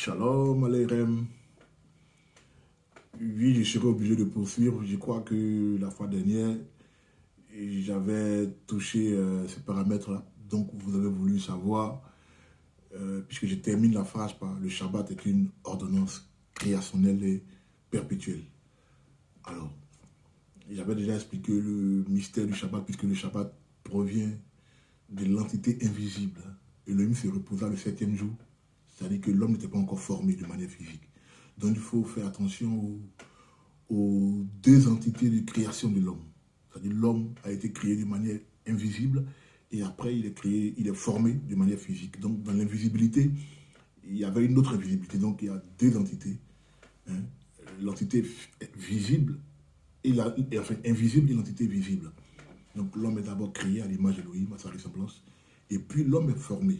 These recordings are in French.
Shalom Aleichem. Oui, je serai obligé de poursuivre. Je crois que la fois dernière, j'avais touché ces paramètres-là. Donc, vous avez voulu savoir, puisque je termine la phrase par le Shabbat est une ordonnance créationnelle et perpétuelle. Alors, j'avais déjà expliqué le mystère du Shabbat, puisque le Shabbat provient de l'entité invisible. Elohim se reposa le 7e jour. C'est-à-dire que l'homme n'était pas encore formé de manière physique. Donc il faut faire attention aux deux entités de création de l'homme. C'est-à-dire l'homme a été créé de manière invisible et après il est formé de manière physique. Donc dans l'invisibilité, il y avait une autre invisibilité. Donc il y a deux entités. Hein. L'entité visible enfin invisible et l'entité visible. Donc l'homme est d'abord créé à l'image d'Elohim, à sa ressemblance. Et puis l'homme est formé.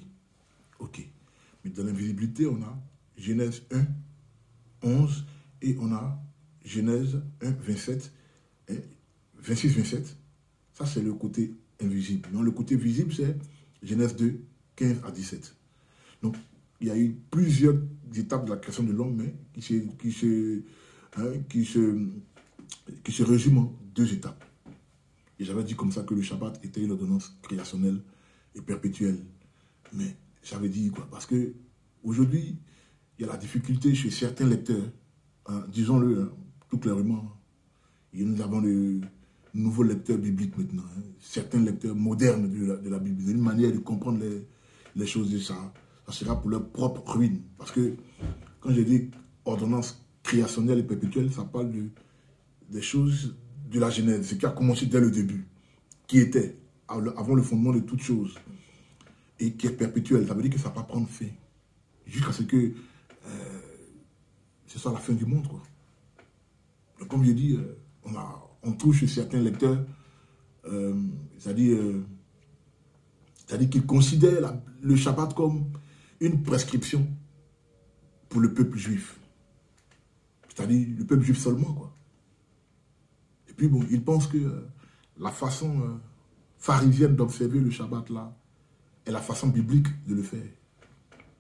Ok. Mais dans l'invisibilité, on a Genèse 1, 11 et on a Genèse 1, 27, 26, 27. Ça, c'est le côté invisible. Donc, le côté visible, c'est Genèse 2, 15 à 17. Donc, il y a eu plusieurs étapes de la création de l'homme, mais qui se résument en deux étapes. Et j'avais dit comme ça que le Shabbat était une ordonnance créationnelle et perpétuelle. Mais j'avais dit quoi? Parce que aujourd'hui, il y a la difficulté chez certains lecteurs, hein, disons-le hein, tout clairement. Et nous avons de nouveaux lecteurs bibliques maintenant, hein, certains lecteurs modernes de la Bible. Une manière de comprendre les choses de ça. Ça sera pour leur propre ruine. Parce que quand je dis ordonnance créationnelle et perpétuelle, ça parle des choses de la Genèse, ce qui a commencé dès le début, qui était avant le fondement de toutes choses. Et qui est perpétuel, ça veut dire que ça ne va pas prendre fin. Jusqu'à ce que ce soit la fin du monde, quoi. Donc, comme je dis, on trouve chez certains lecteurs, c'est-à-dire qu'ils considèrent le Shabbat comme une prescription pour le peuple juif. C'est-à-dire le peuple juif seulement, quoi. Et puis, bon, ils pensent que la façon pharisienne d'observer le Shabbat, là, est la façon biblique de le faire.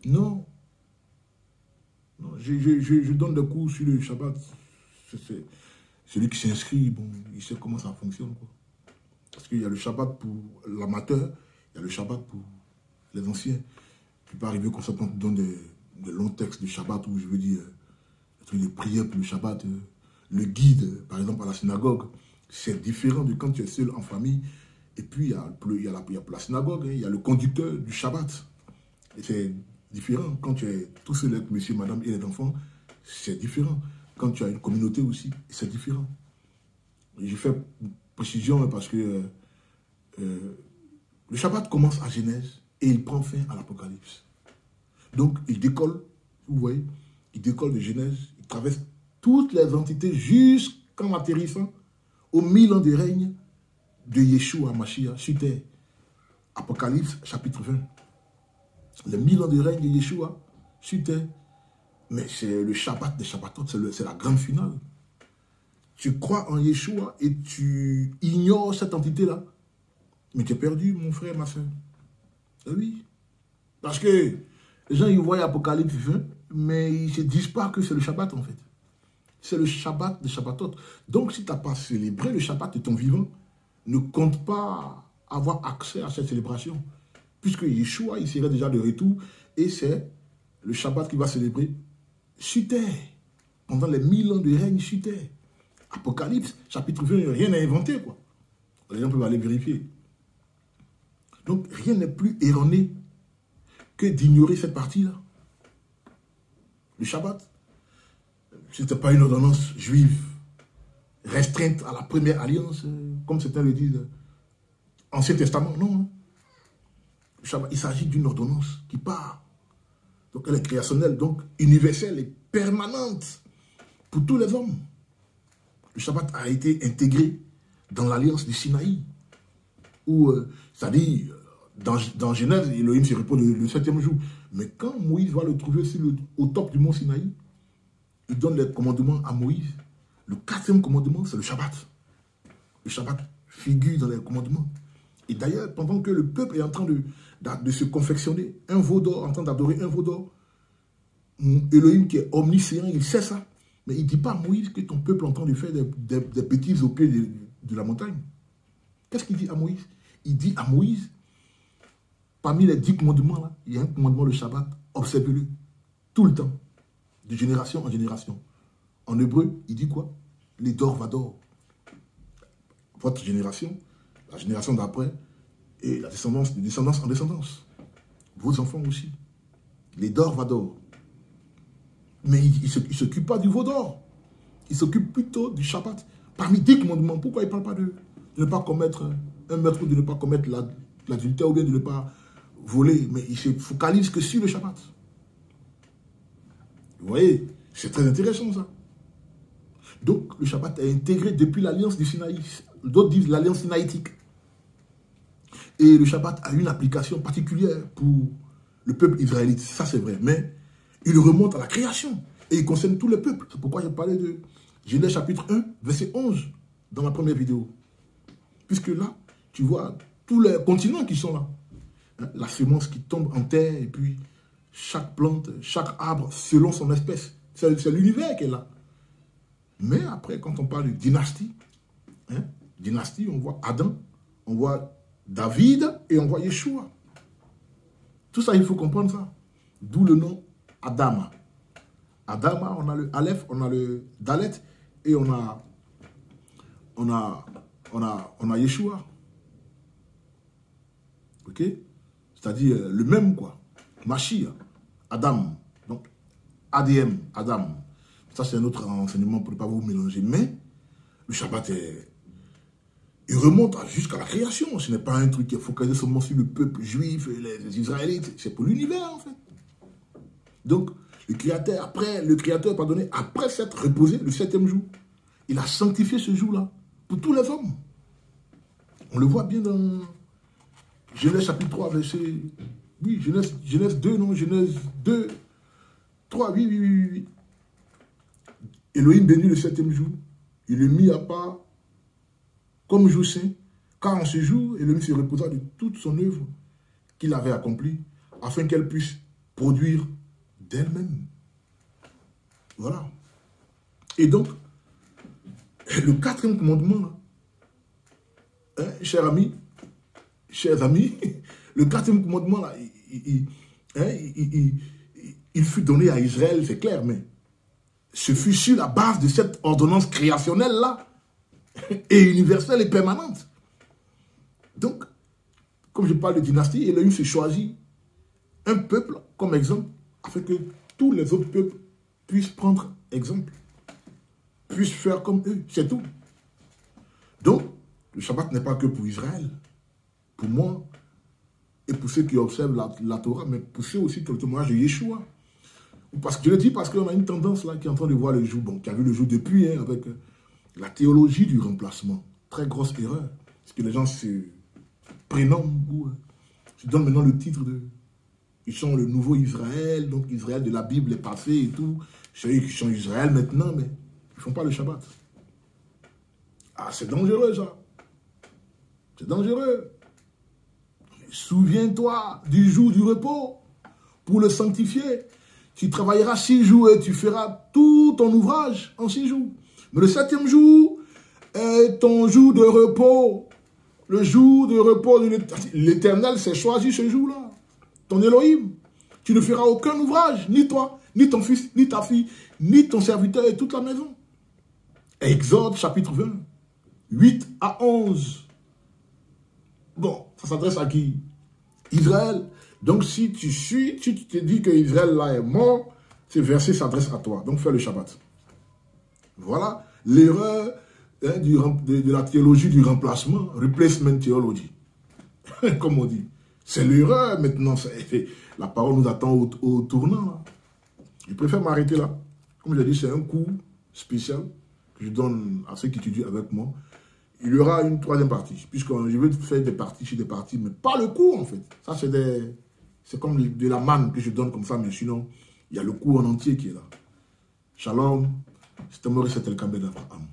Non. Non, je donne des cours sur le Shabbat. Celui qui s'inscrit, bon, il sait comment ça fonctionne, quoi. Parce qu'il y a le Shabbat pour l'amateur, il y a le Shabbat pour les anciens. Tu peux arriver comme ça quand tu donnes des longs textes de Shabbat, où je veux dire, des trucs de prière pour le Shabbat, le guide, par exemple, à la synagogue, c'est différent de quand tu es seul en famille. Et puis, il y a la synagogue, hein, il y a le conducteur du Shabbat. Et c'est différent. Quand tu es tout seul avec monsieur, madame et les enfants, c'est différent. Quand tu as une communauté aussi, c'est différent. J'ai fait une précision parce que le Shabbat commence à Genèse et il prend fin à l'Apocalypse. Donc, il décolle, vous voyez, il décolle de Genèse, il traverse toutes les entités jusqu'en atterrissant aux 1000 ans de règne de Yeshua Mashiach sur terre. Apocalypse chapitre 20. Les 1000 ans de règne de Yeshua sur terre. Mais c'est le Shabbat des Shabbatot, c'est la grande finale. Tu crois en Yeshua et tu ignores cette entité-là. Mais tu es perdu, mon frère, ma soeur. Oui. Parce que les gens, ils voient Apocalypse 20, mais ils ne se disent pas que c'est le Shabbat, en fait. C'est le Shabbat des Shabbatot. Donc, si tu n'as pas célébré le Shabbat de ton vivant, ne compte pas avoir accès à cette célébration. Puisque Yeshua, il serait déjà de retour. Et c'est le Shabbat qui va célébrer sur terre. Pendant les 1000 ans de règne sur terre. Apocalypse, chapitre 20, rien n'est inventé, quoi. Les gens peuvent aller vérifier. Donc, rien n'est plus erroné que d'ignorer cette partie-là. Le Shabbat, ce n'était pas une ordonnance juive restreinte à la première alliance, comme certains le disent, Ancien Testament, non. Hein. Le Shabbat, il s'agit d'une ordonnance qui part. Donc elle est créationnelle, donc universelle et permanente pour tous les hommes. Le Shabbat a été intégré dans l'alliance du Sinaï, où, c'est-à-dire, dans Genèse, Elohim se repose le 7e jour. Mais quand Moïse va le trouver au top du mont Sinaï, il donne les commandements à Moïse. Le 4e commandement, c'est le Shabbat. Le Shabbat figure dans les commandements. Et d'ailleurs, pendant que le peuple est en train de se confectionner un veau d'or, en train d'adorer un veau d'or, Elohim qui est omniscient, il sait ça. Mais il ne dit pas à Moïse que ton peuple est en train de faire des bêtises au pied de la montagne. Qu'est-ce qu'il dit à Moïse? Il dit à Moïse, parmi les 10 commandements, là, il y a un commandement, le Shabbat, observez-le, tout le temps, de génération en génération. En hébreu, il dit quoi? Les dor vador. Votre génération, la génération d'après, et la descendance, de descendance en descendance. Vos enfants aussi. Les dor vador. Mais il ne s'occupe pas du veau d'or. Il s'occupe plutôt du Shabbat. Parmi 10 commandements, pourquoi il ne parle pas de ne pas commettre un meurtre ou de ne pas commettre l'adultère ou bien de ne pas voler? Mais il se focalise que sur le Shabbat. Vous voyez, c'est très intéressant ça. Donc, le Shabbat est intégré depuis l'alliance du Sinaï. D'autres disent l'alliance sinaïtique. Et le Shabbat a une application particulière pour le peuple israélite. Ça, c'est vrai. Mais il remonte à la création. Et il concerne tous les peuples. C'est pourquoi j'ai parlé de Genèse chapitre 1, verset 11, dans ma première vidéo. Puisque là, tu vois tous les continents qui sont là. Hein, la semence qui tombe en terre, et puis chaque plante, chaque arbre, selon son espèce. C'est l'univers qui est là. Mais après, quand on parle de dynastie, hein, dynastie, on voit Adam, on voit David et on voit Yeshua. Tout ça, il faut comprendre ça. D'où le nom Adama. Adama, on a le Aleph, on a le Dalet et on a Yeshua. Ok? C'est-à-dire le même quoi. Mashiach, Adam. Donc, ADM, Adam. Ça, c'est un autre enseignement pour ne pas vous mélanger. Mais le Shabbat il remonte jusqu'à la création. Ce n'est pas un truc qui est focalisé seulement sur le peuple juif et les Israélites. C'est pour l'univers, en fait. Donc, le Créateur, après s'être reposé le 7e jour, il a sanctifié ce jour-là pour tous les hommes. On le voit bien dans Genèse chapitre 3, verset... Oui, Genèse 2, non, Genèse 2, 3, oui. Elohim bénit le 7e jour. Il le mit à part comme jour saint, car en ce jour, Elohim se reposa de toute son œuvre qu'il avait accomplie, afin qu'elle puisse produire d'elle-même. Voilà. Et donc, le 4e commandement, hein, chers amis, le 4e commandement, là, il fut donné à Israël, c'est clair, mais ce fut sur la base de cette ordonnance créationnelle-là, et universelle et permanente. Donc, comme je parle de dynastie, Elohim se choisit un peuple comme exemple, afin que tous les autres peuples puissent prendre exemple, puissent faire comme eux, c'est tout. Donc, le Shabbat n'est pas que pour Israël, pour moi, et pour ceux qui observent la Torah, mais pour ceux aussi qui ont le témoignage de Yeshua. Parce que je le dis parce qu'on a une tendance là qui est en train de voir le jour, bon, qui a vu le jour depuis, hein, avec la théologie du remplacement. Très grosse erreur. Parce que les gens se prénomment ou se donnent maintenant le titre de... Ils sont le nouveau Israël, donc Israël de la Bible est passé et tout. C'est eux qui sont Israël maintenant, mais ils ne font pas le Shabbat. Ah, c'est dangereux ça. C'est dangereux. Souviens-toi du jour du repos pour le sanctifier. Tu travailleras 6 jours et tu feras tout ton ouvrage en 6 jours. Mais le 7e jour est ton jour de repos. Le jour de repos de l'Éternel s'est choisi ce jour-là. Ton Elohim. Tu ne feras aucun ouvrage, ni toi, ni ton fils, ni ta fille, ni ton serviteur et toute la maison. Exode chapitre 20, 8 à 11. Bon, ça s'adresse à qui? Israël. Donc si tu te dis que Israël là est mort, ce verset s'adresse à toi. Donc fais le Shabbat. Voilà l'erreur hein, de la théologie du remplacement, replacement theology, comme on dit. C'est l'erreur maintenant. La parole nous attend au tournant. Là. Je préfère m'arrêter là. Comme je l'ai dit, c'est un cours spécial que je donne à ceux qui étudient avec moi. Il y aura une 3e partie, puisque je vais faire des parties sur des parties, mais pas le cours en fait. Ça c'est comme de la manne que je donne comme ça, mais sinon, il y a le cours en entier qui est là. Shalom, c'est Maurice Telkabed Abraham.